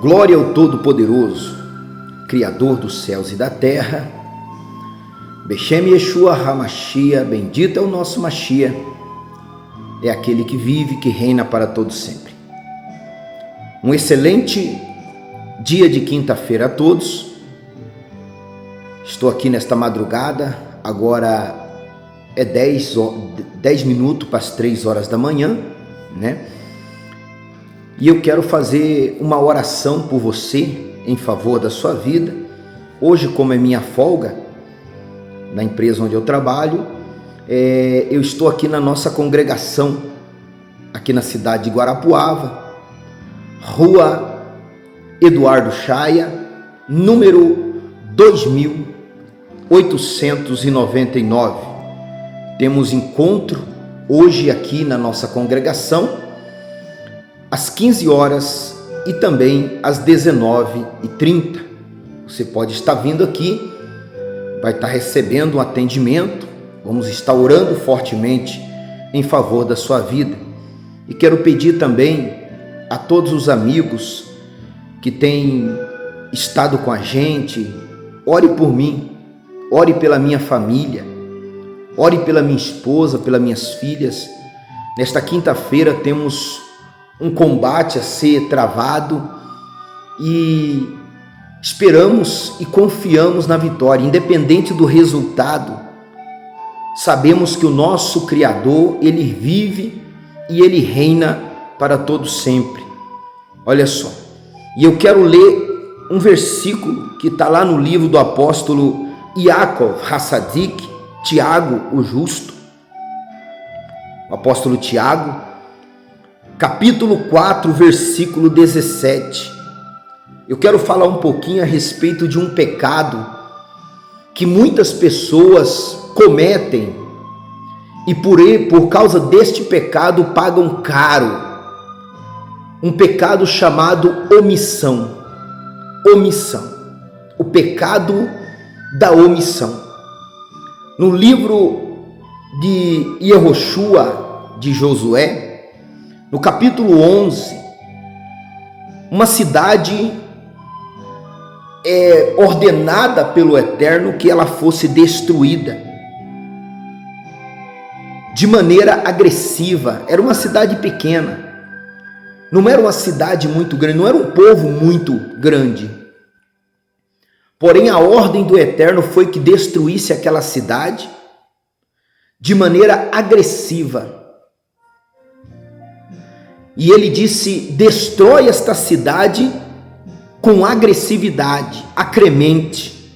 Glória ao Todo-Poderoso, Criador dos céus e da terra. Beshem Yeshua HaMashiach, bendito é o nosso Mashiach, é aquele que vive, que reina para todo sempre. Um excelente dia de quinta-feira a todos. Estou aqui nesta madrugada, agora é 10 minutos para as 3 horas da manhã, né? E eu quero fazer uma oração por você, em favor da sua vida. Hoje, como é minha folga, na empresa onde eu trabalho, eu estou aqui na nossa congregação, aqui na cidade de Guarapuava, Rua Eduardo Chaia, número 2899. Temos encontro hoje aqui na nossa congregação, às 15 horas e também às 19h30. Você pode estar vindo aqui, vai estar recebendo um atendimento, vamos estar orando fortemente em favor da sua vida. E quero pedir também a todos os amigos que têm estado com a gente, ore por mim, ore pela minha família, ore pela minha esposa, pelas minhas filhas. Nesta quinta-feira temos um combate a ser travado e esperamos e confiamos na vitória, independente do resultado. Sabemos que o nosso Criador, Ele vive e Ele reina para todo sempre. Olha só, e eu quero ler um versículo que está lá no livro do apóstolo Yaakov Hassadik, Tiago, o justo. O apóstolo Tiago, capítulo 4, versículo 17. Eu quero falar um pouquinho a respeito de um pecado que muitas pessoas cometem e por causa deste pecado pagam caro. Um pecado chamado omissão. Omissão. O pecado da omissão. No livro de Yehoshua, de Josué, no capítulo 11, uma cidade é ordenada pelo Eterno que ela fosse destruída de maneira agressiva. Era uma cidade pequena, não era uma cidade muito grande, não era um povo muito grande. Porém, a ordem do Eterno foi que destruísse aquela cidade de maneira agressiva. E ele disse: destrói esta cidade com agressividade, acremente.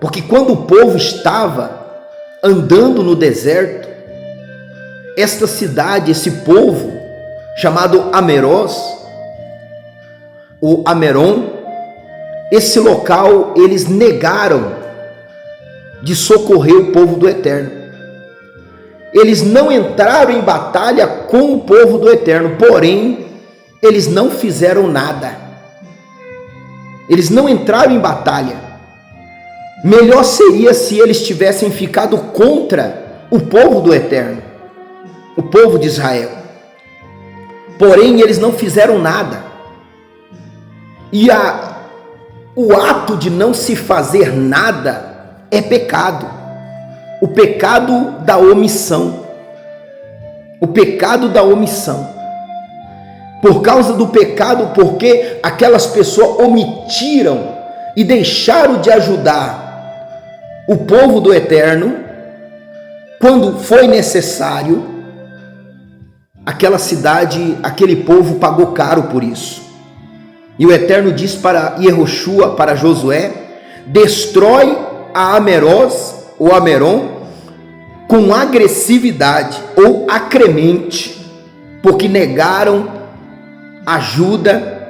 Porque quando o povo estava andando no deserto, esta cidade, esse povo, chamado Amerós, ou Ameron, esse local, eles negaram de socorrer o povo do Eterno. Eles não entraram em batalha com o povo do Eterno, porém, eles não fizeram nada. Eles não entraram em batalha. Melhor seria se eles tivessem ficado contra o povo do Eterno, o povo de Israel. Porém, eles não fizeram nada. E o ato de não se fazer nada é pecado. O pecado da omissão. O pecado da omissão. Por causa do pecado, porque aquelas pessoas omitiram e deixaram de ajudar o povo do Eterno, quando foi necessário, aquela cidade, aquele povo pagou caro por isso. E o Eterno diz para Yehoshua, para Josué: destrói a Amerós, ou Ameron, com agressividade ou acremente, porque negaram ajuda,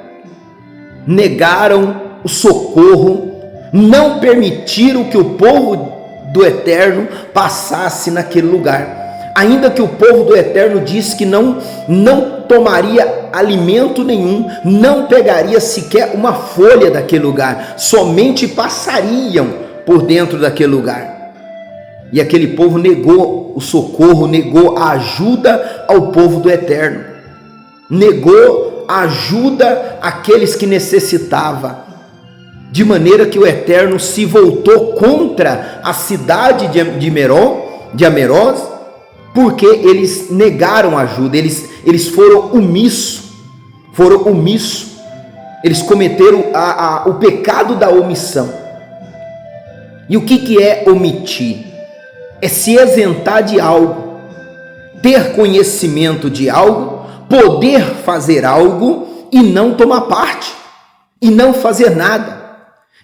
negaram o socorro, não permitiram que o povo do Eterno passasse naquele lugar. Ainda que o povo do Eterno disse que não tomaria alimento nenhum, não pegaria sequer uma folha daquele lugar, somente passariam por dentro daquele lugar. E aquele povo negou o socorro, negou a ajuda ao povo do Eterno, negou ajuda aqueles que necessitavam, de maneira que o Eterno se voltou contra a cidade de Ameroz, porque eles negaram ajuda, eles foram omissos, eles cometeram o pecado da omissão. E o que é omitir? É se isentar de algo, ter conhecimento de algo, poder fazer algo e não tomar parte, e não fazer nada.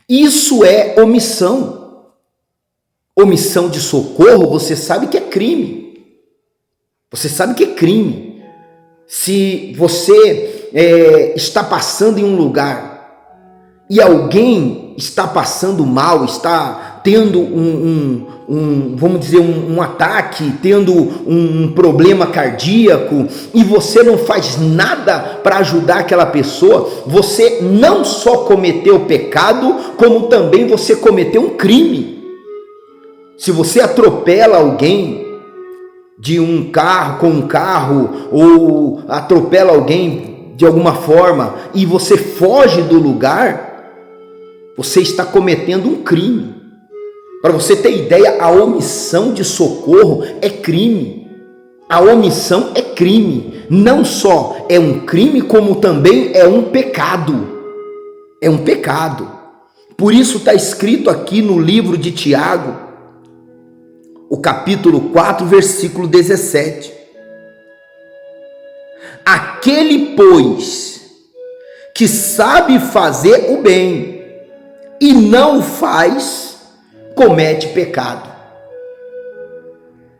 Isso é omissão. Omissão de socorro, você sabe que é crime. Você sabe que é crime. Se você está passando em um lugar e alguém está passando mal, está tendo vamos dizer, um ataque, tendo um problema cardíaco, e você não faz nada para ajudar aquela pessoa, você não só cometeu pecado, como também você cometeu um crime. Se você atropela alguém de um carro, com um carro, ou atropela alguém de alguma forma, e você foge do lugar, você está cometendo um crime. Para você ter ideia, a omissão de socorro é crime. A omissão é crime. Não só é um crime, como também é um pecado. É um pecado. Por isso está escrito aqui no livro de Tiago, o capítulo 4, versículo 17. Aquele, pois, que sabe fazer o bem e não o faz, comete pecado.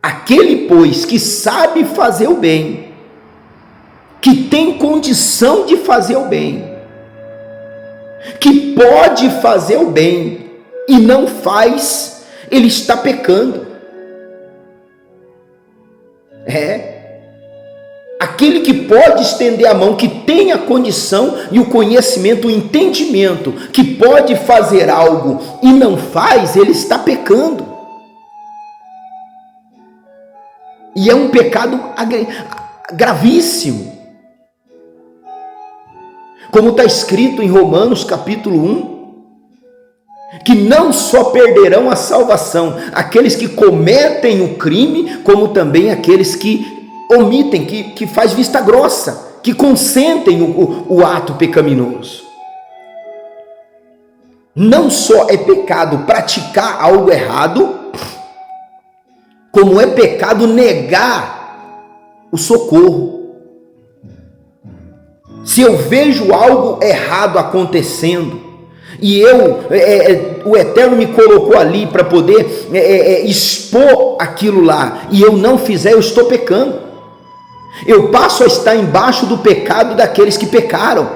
Aquele, pois, que sabe fazer o bem, que tem condição de fazer o bem, que pode fazer o bem e não faz, ele está pecando. Aquele que pode estender a mão, que tem a condição e o conhecimento, o entendimento, que pode fazer algo e não faz, ele está pecando. E é um pecado gravíssimo. Como está escrito em Romanos capítulo 1, que não só perderão a salvação aqueles que cometem o crime, como também aqueles que omitem, que faz vista grossa, que consentem o ato pecaminoso. Não só é pecado praticar algo errado, como é pecado negar o socorro. Se eu vejo algo errado acontecendo, e o Eterno me colocou ali para poder expor aquilo lá, e eu não fizer, eu estou pecando. Eu passo a estar embaixo do pecado daqueles que pecaram.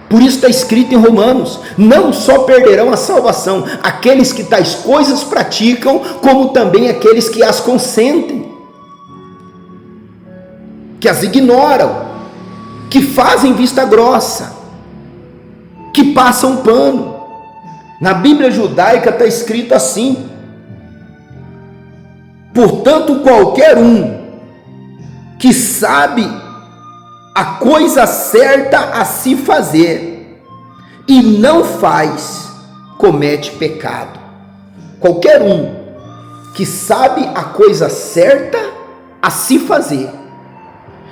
Por isso está escrito em Romanos: não só perderão a salvação aqueles que tais coisas praticam, como também aqueles que as consentem, que as ignoram, que fazem vista grossa, que passam pano. Na Bíblia judaica está escrito assim: portanto, qualquer um que sabe a coisa certa a se fazer e não faz, comete pecado. Qualquer um que sabe a coisa certa a se fazer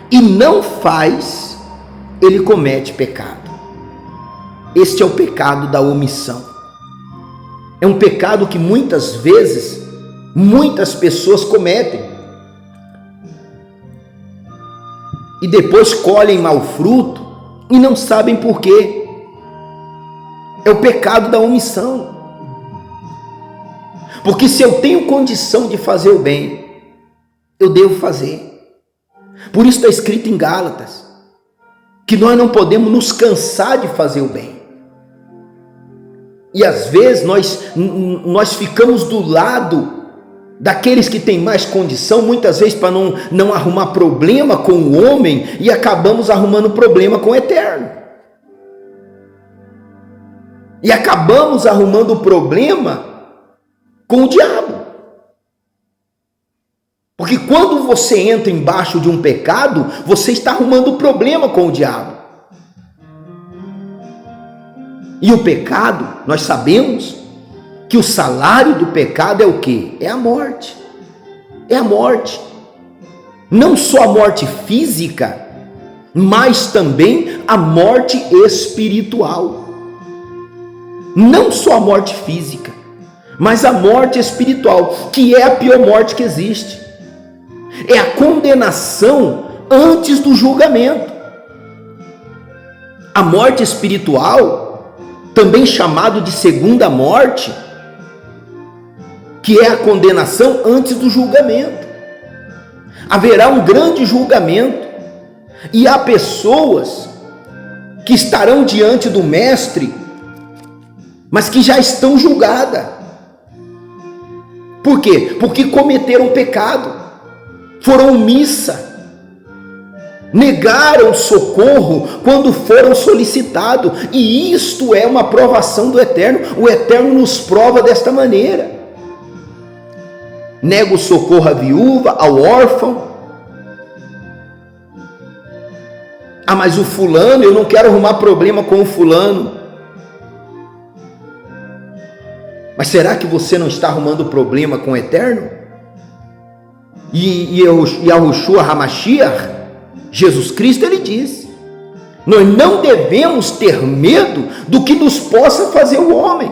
e não faz, ele comete pecado. Este é o pecado da omissão. É um pecado que muitas vezes muitas pessoas cometem e depois colhem mau fruto e não sabem por quê. É o pecado da omissão. Porque se eu tenho condição de fazer o bem, eu devo fazer. Por isso está escrito em Gálatas que nós não podemos nos cansar de fazer o bem. E às vezes nós ficamos do lado daqueles que têm mais condição, muitas vezes para não arrumar problema com o homem, e acabamos arrumando problema com o Eterno. E acabamos arrumando problema com o diabo. Porque quando você entra embaixo de um pecado, você está arrumando problema com o diabo. E o pecado, nós sabemos que o salário do pecado é o quê? É a morte. É a morte. Não só a morte física, mas também a morte espiritual. Não só a morte física, mas a morte espiritual, que é a pior morte que existe. É a condenação antes do julgamento. A morte espiritual, também chamado de segunda morte, que é a condenação antes do julgamento. Haverá um grande julgamento e há pessoas que estarão diante do Mestre, mas que já estão julgadas. Por quê? Porque cometeram pecado, foram omissas, negaram socorro quando foram solicitados, e isto é uma provação do Eterno. O Eterno nos prova desta maneira. Nega o socorro à viúva, ao órfão. Ah, mas o fulano, eu não quero arrumar problema com o fulano. Mas será que você não está arrumando problema com o Eterno? E Yahushua HaMashiach, Jesus Cristo, ele diz: nós não devemos ter medo do que nos possa fazer o homem.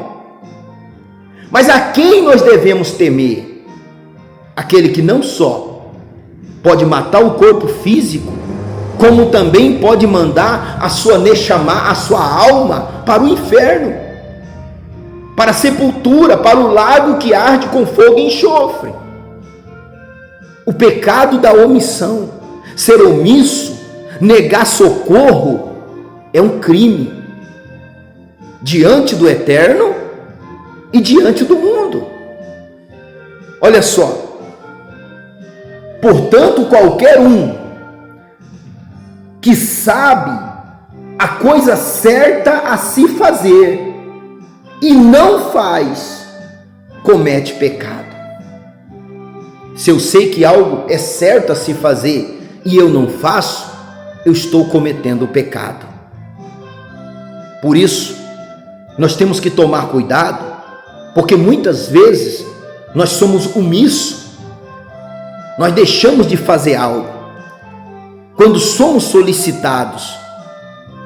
Mas a quem nós devemos temer? Aquele que não só pode matar o corpo físico, como também pode mandar a sua Neshama, a sua alma, para o inferno, para a sepultura, para o lago que arde com fogo e enxofre. O pecado da omissão, ser omisso, negar socorro, é um crime diante do Eterno e diante do mundo. Olha só. Portanto, qualquer um que sabe a coisa certa a se fazer e não faz, comete pecado. Se eu sei que algo é certo a se fazer e eu não faço, eu estou cometendo pecado. Por isso, nós temos que tomar cuidado, porque muitas vezes nós somos omissos. Nós deixamos de fazer algo quando somos solicitados,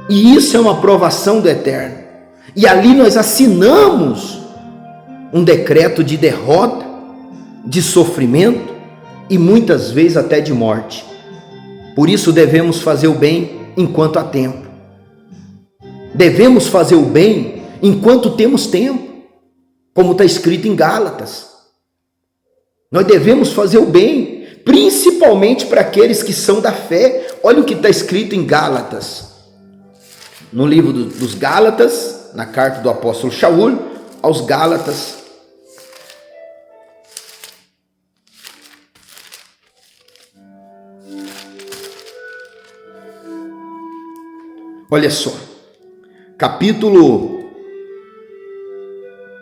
e isso é uma provação do Eterno, e ali nós assinamos um decreto de derrota, de sofrimento e muitas vezes até de morte. Por isso devemos fazer o bem enquanto há tempo. Devemos fazer o bem enquanto temos tempo, como está escrito em Gálatas. Nós devemos fazer o bem, principalmente para aqueles que são da fé. Olha o que está escrito em Gálatas, no livro dos Gálatas, na carta do apóstolo Shaul aos Gálatas. Olha só, capítulo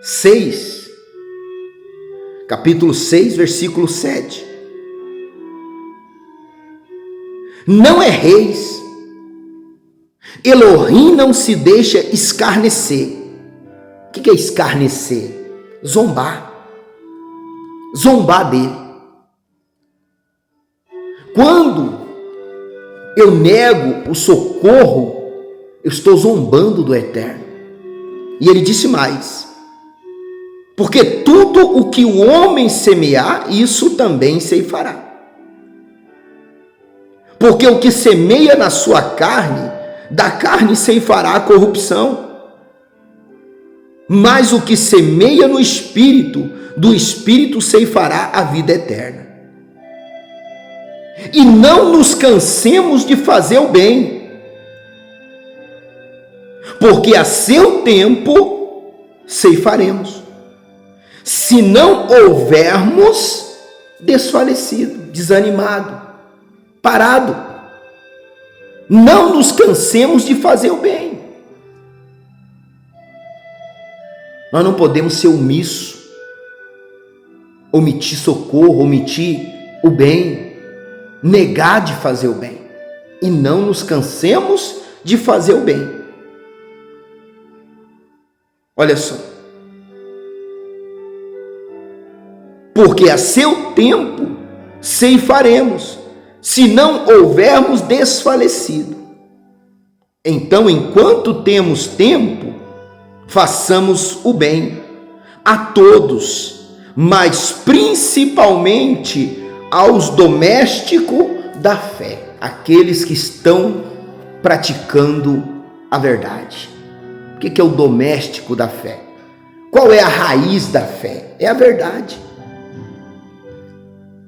6, versículo 7. Não erreis, Elohim não se deixa escarnecer. O que é escarnecer? Zombar dele. Quando eu nego o socorro, eu estou zombando do Eterno. E ele disse mais: porque tudo o que o homem semear, isso também ceifará. Porque o que semeia na sua carne, da carne ceifará a corrupção. Mas o que semeia no Espírito, do Espírito ceifará a vida eterna. E não nos cansemos de fazer o bem, porque a seu tempo ceifaremos, se não houvermos desfalecido, desanimado, parado. Não nos cansemos de fazer o bem. Nós não podemos ser omisso, omitir socorro, omitir o bem, negar de fazer o bem. E não nos cansemos de fazer o bem. Olha só. Porque a seu tempo ceifaremos, se não houvermos desfalecido. Então, enquanto temos tempo, façamos o bem a todos, mas principalmente aos domésticos da fé, aqueles que estão praticando a verdade. O que é o doméstico da fé? Qual é a raiz da fé? É a verdade.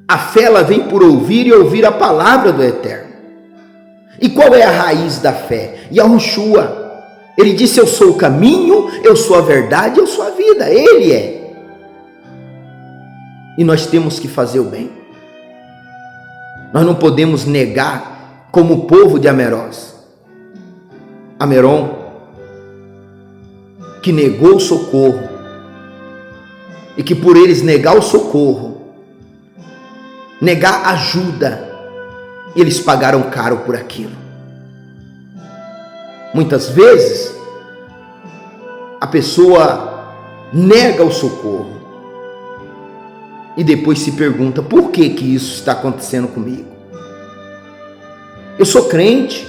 A fé, ela vem por ouvir e ouvir a palavra do Eterno. E qual é a raiz da fé? Yahushua. Ele disse: eu sou o caminho, eu sou a verdade, eu sou a vida. Ele é. E nós temos que fazer o bem. Nós não podemos negar, como o povo de Amerós. Ameron, que negou o socorro, e que por eles negar o socorro, negar ajuda, eles pagaram caro por aquilo. Muitas vezes a pessoa nega o socorro e depois se pergunta: por que isso está acontecendo comigo? Eu sou crente,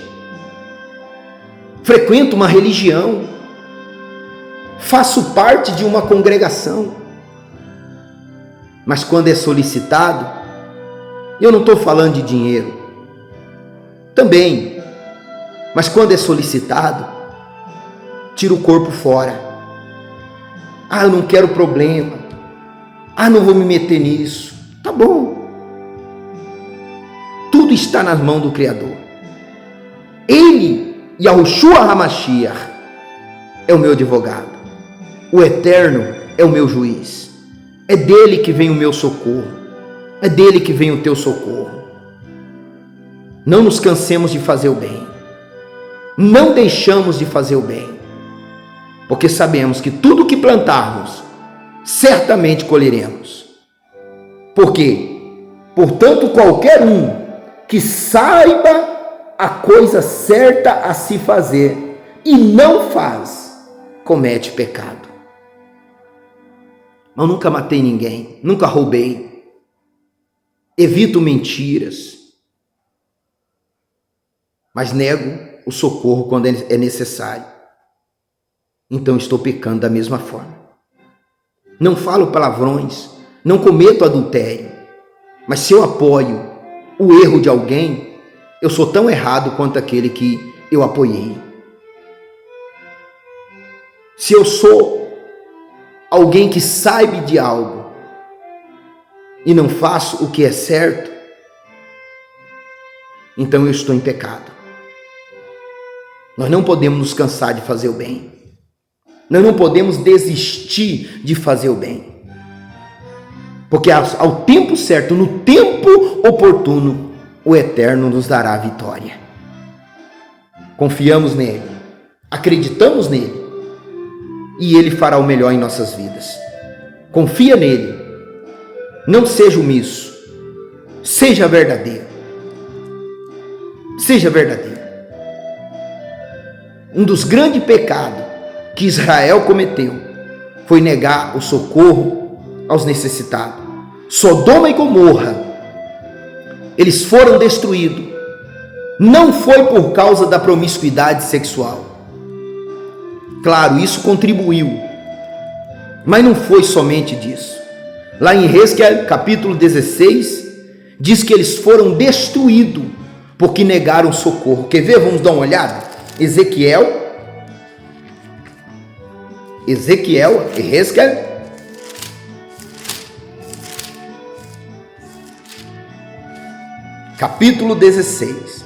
frequento uma religião, faço parte de uma congregação, mas quando é solicitado, eu não estou falando de dinheiro, também, mas quando é solicitado, tira o corpo fora. Ah, eu não quero problema. Ah, não vou me meter nisso. Tá bom. Tudo está nas mãos do Criador. Ele, Yahushua HaMashiach, é o meu advogado. O Eterno é o meu juiz. É dele que vem o meu socorro. É dele que vem o teu socorro. Não nos cansemos de fazer o bem. Não deixamos de fazer o bem. Porque sabemos que tudo que plantarmos, certamente colheremos. Por quê? Portanto, qualquer um que saiba a coisa certa a se fazer e não faz, comete pecado. Eu nunca matei ninguém, nunca roubei. Evito mentiras, mas nego o socorro quando é necessário. Então estou pecando da mesma forma. Não falo palavrões, não cometo adultério, mas se eu apoio o erro de alguém, eu sou tão errado quanto aquele que eu apoiei. Se eu sou alguém que sabe de algo e não faço o que é certo, então eu estou em pecado. Nós não podemos nos cansar de fazer o bem. Nós não podemos desistir de fazer o bem. Porque ao tempo certo, no tempo oportuno, o Eterno nos dará a vitória. Confiamos nele, acreditamos nele, e ele fará o melhor em nossas vidas. Confia nele. Não seja omisso. Seja verdadeiro. Seja verdadeiro. Um dos grandes pecados que Israel cometeu foi negar o socorro aos necessitados. Sodoma e Gomorra, eles foram destruídos. Não foi por causa da promiscuidade sexual. Claro, isso contribuiu, mas não foi somente disso. Lá em Esdras, capítulo 16, diz que eles foram destruídos porque negaram socorro. Quer ver? Vamos dar uma olhada. Ezequiel, Esdras, capítulo 16.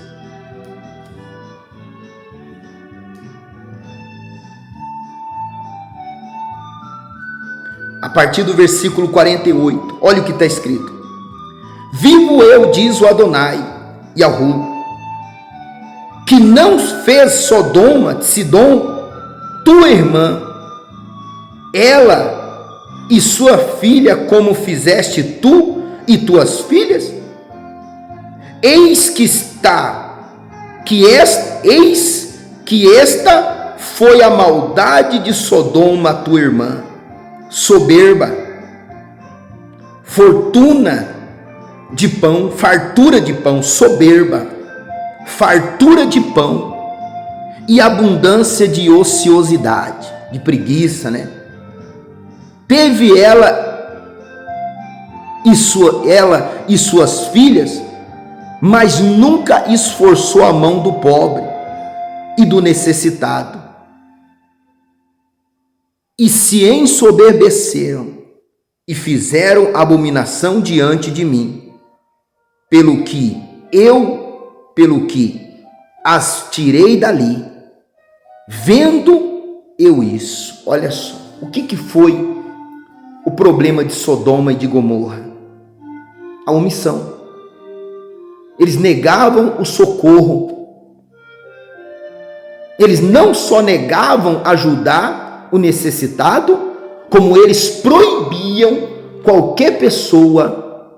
A partir do versículo 48, olha o que está escrito: vivo eu, diz o Adonai, Yahu, que não fez Sodoma, Sidom, tua irmã, ela e sua filha, como fizeste tu e tuas filhas? eis que esta foi a maldade de Sodoma, tua irmã, soberba, fartura de pão, soberba, fartura de pão e abundância de ociosidade, de preguiça, né? Teve ela e suas filhas, mas nunca esforçou a mão do pobre e do necessitado. E se ensoberbeceram e fizeram abominação diante de mim, pelo que as tirei dali, vendo eu isso. Olha só, o que foi o problema de Sodoma e de Gomorra? A omissão. Eles negavam o socorro. Eles não só negavam ajudar o necessitado, como eles proibiam qualquer pessoa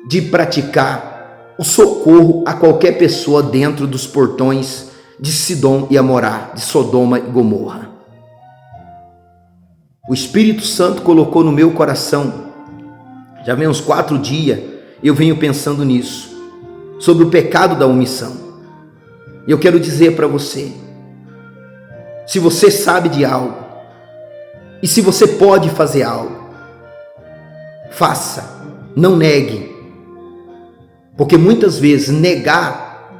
de praticar o socorro a qualquer pessoa dentro dos portões de Sidom e Amorá, de Sodoma e Gomorra. O Espírito Santo colocou no meu coração, já vem uns 4 dias, eu venho pensando nisso, sobre o pecado da omissão. E eu quero dizer para você, se você sabe de algo, e se você pode fazer algo, faça, não negue, porque muitas vezes negar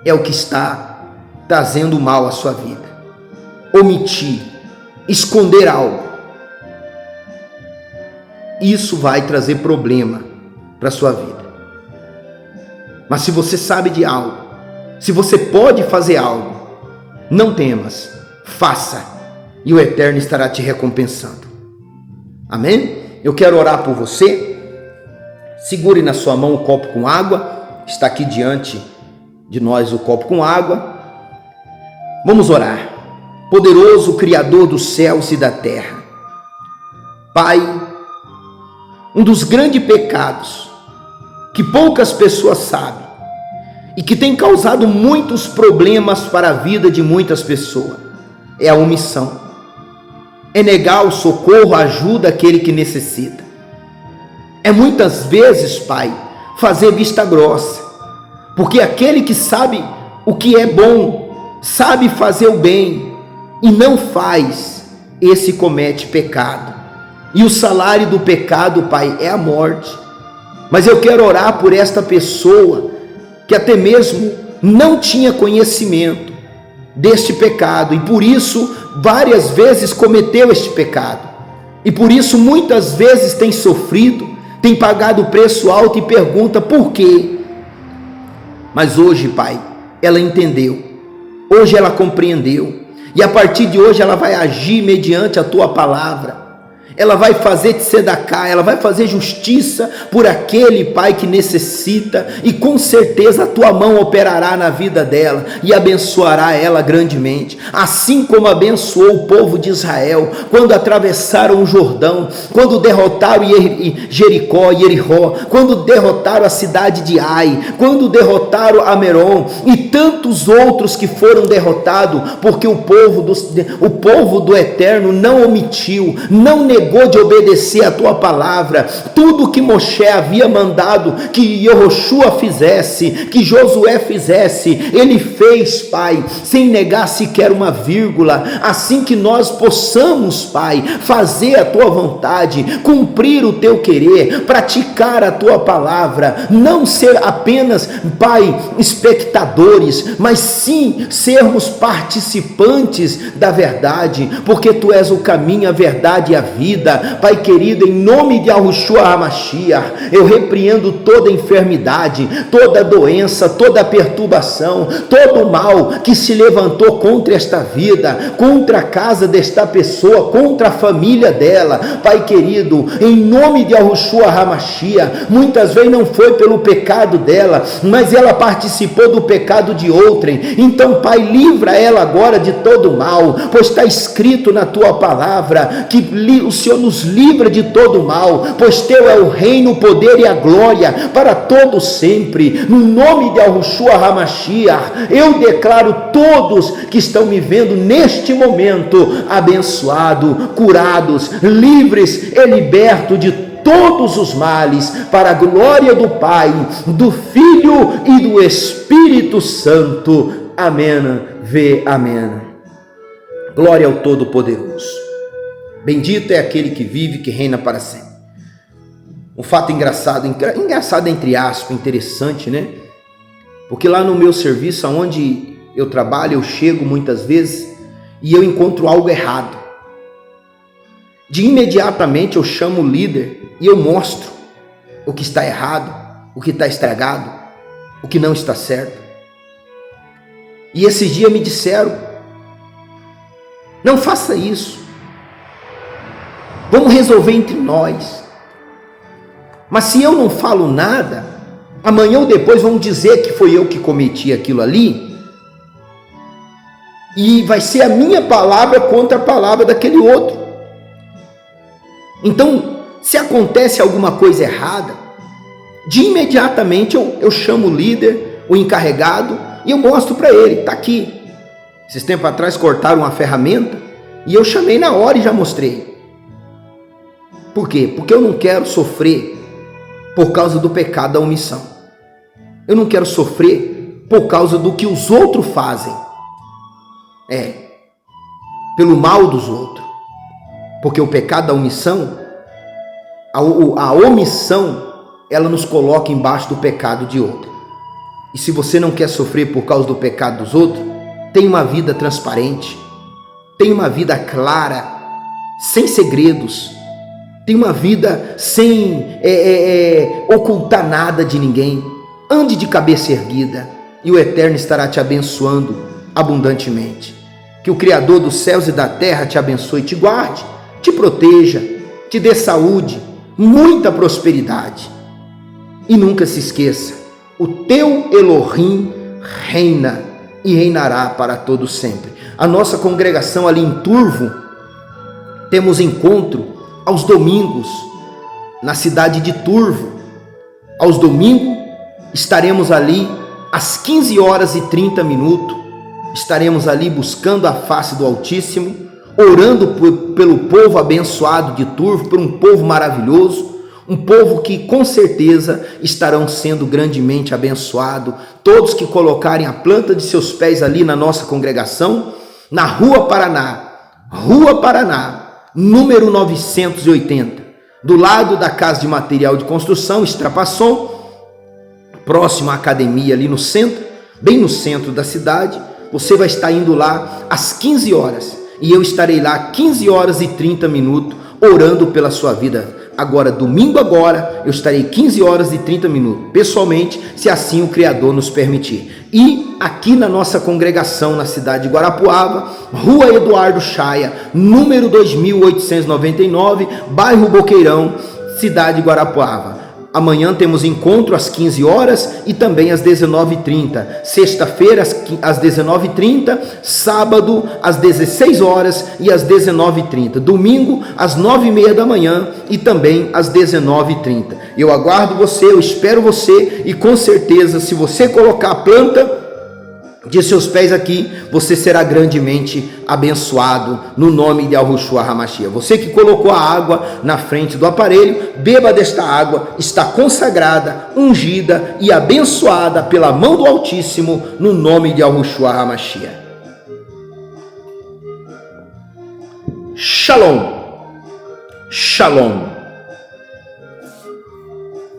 é o que está trazendo mal à sua vida. Omitir, esconder algo, isso vai trazer problema para a sua vida. Mas se você sabe de algo, se você pode fazer algo, não temas, faça, e o Eterno estará te recompensando. Amém? Eu quero orar por você. Segure na sua mão o copo com água. Está aqui diante de nós o copo com água. Vamos orar. Poderoso Criador dos céus e da terra, Pai, um dos grandes pecados que poucas pessoas sabem e que tem causado muitos problemas para a vida de muitas pessoas é a omissão. É negar o socorro, a ajuda àquele que necessita. É muitas vezes, Pai, fazer vista grossa, porque aquele que sabe o que é bom, sabe fazer o bem e não faz, esse comete pecado. E o salário do pecado, Pai, é a morte. Mas eu quero orar por esta pessoa que até mesmo não tinha conhecimento deste pecado e por isso várias vezes cometeu este pecado. E por isso muitas vezes tem sofrido, tem pagado preço alto e pergunta por quê. Mas hoje, Pai, ela entendeu. Hoje ela compreendeu. E a partir de hoje ela vai agir mediante a Tua palavra. Ela vai fazer tzedaká, ela vai fazer justiça por aquele, Pai, que necessita, e com certeza a Tua mão operará na vida dela e abençoará ela grandemente, assim como abençoou o povo de Israel quando atravessaram o Jordão, quando derrotaram Jericó, quando derrotaram a cidade de Ai, quando derrotaram Ameron e tantos outros que foram derrotados, porque o povo do Eterno não omitiu, não negou de obedecer a Tua palavra. Tudo que Moshe havia mandado que Yehoshua fizesse, que Josué fizesse, ele fez, Pai, sem negar sequer uma vírgula. Assim que nós possamos, Pai, fazer a Tua vontade, cumprir o Teu querer, praticar a Tua palavra, não ser apenas, Pai, espectadores, mas sim sermos participantes da verdade, porque Tu és o caminho, a verdade e a vida. Pai querido, em nome de Yahushua HaMashiach, eu repreendo toda enfermidade, toda doença, toda perturbação, todo mal que se levantou contra esta vida, contra a casa desta pessoa, contra a família dela. Pai querido, em nome de Yahushua HaMashiach, muitas vezes não foi pelo pecado dela, mas ela participou do pecado de outrem. Então, Pai, livra ela agora de todo mal, pois está escrito na Tua palavra que o Senhor nos livra de todo mal, pois teu é o reino, o poder e a glória para todo sempre. No nome de Yahushua HaMashiach, eu declaro todos que estão me vendo neste momento abençoados, curados, livres e libertos de todos os males, para a glória do Pai, do Filho e do Espírito Santo. Amém. Amém. Glória ao Todo-Poderoso. Bendito é aquele que vive, que reina para sempre. Um fato engraçado entre aspas, interessante, né? Porque lá no meu serviço, onde eu trabalho, eu chego muitas vezes e eu encontro algo errado. De imediatamente eu chamo o líder e eu mostro o que está errado, o que está estragado, o que não está certo. E esses dias me disseram: não faça isso, vamos resolver entre nós. Mas se eu não falo nada, amanhã ou depois vão dizer que foi eu que cometi aquilo ali, e vai ser a minha palavra contra a palavra daquele outro. Então, se acontece alguma coisa errada, de imediatamente eu chamo o líder, o encarregado, e eu mostro para ele: está aqui. Esses tempos atrás cortaram uma ferramenta e eu chamei na hora e já mostrei. Por quê? Porque eu não quero sofrer por causa do pecado da omissão. Eu não quero sofrer por causa do que os outros fazem. Pelo mal dos outros. Porque o pecado da omissão, a omissão, ela nos coloca embaixo do pecado de outro. E se você não quer sofrer por causa do pecado dos outros, tenha uma vida transparente, tenha uma vida clara, sem segredos, tenha uma vida sem ocultar nada de ninguém. Ande de cabeça erguida e o Eterno estará te abençoando abundantemente. Que o Criador dos céus e da terra te abençoe, te guarde, te proteja, te dê saúde, muita prosperidade. E nunca se esqueça, o teu Elohim reina e reinará para todo sempre. A nossa congregação ali em Turvo, temos encontro aos domingos, na cidade de Turvo. Aos domingos, estaremos ali às 15h30, estaremos ali buscando a face do Altíssimo, orando pelo povo abençoado de Turvo, por um povo maravilhoso, um povo que com certeza estarão sendo grandemente abençoados. Todos que colocarem a planta de seus pés ali na nossa congregação, na Rua Paraná, número 980, do lado da Casa de Material de Construção, Extrapasson, próximo à academia ali no centro, bem no centro da cidade. Você vai estar indo lá às 15 horas e eu estarei lá 15h30 orando pela sua vida. Agora, domingo eu estarei 15h30 pessoalmente, se assim o Criador nos permitir. E aqui na nossa congregação na cidade de Guarapuava, Rua Eduardo Chaia, número 2899, bairro Boqueirão, cidade de Guarapuava. Amanhã temos encontro às 15 horas e também às 19h30. Sexta-feira às 19h30, sábado às 16 horas e às 19h30. Domingo às 9h30 da manhã e também às 19h30. Eu aguardo você, eu espero você e com certeza, se você colocar a planta de seus pés aqui, você será grandemente abençoado no nome de Yahushua HaMashiach. Você que colocou a água na frente do aparelho, beba desta água, está consagrada, ungida e abençoada pela mão do Altíssimo no nome de Yahushua HaMashiach. Shalom. Shalom.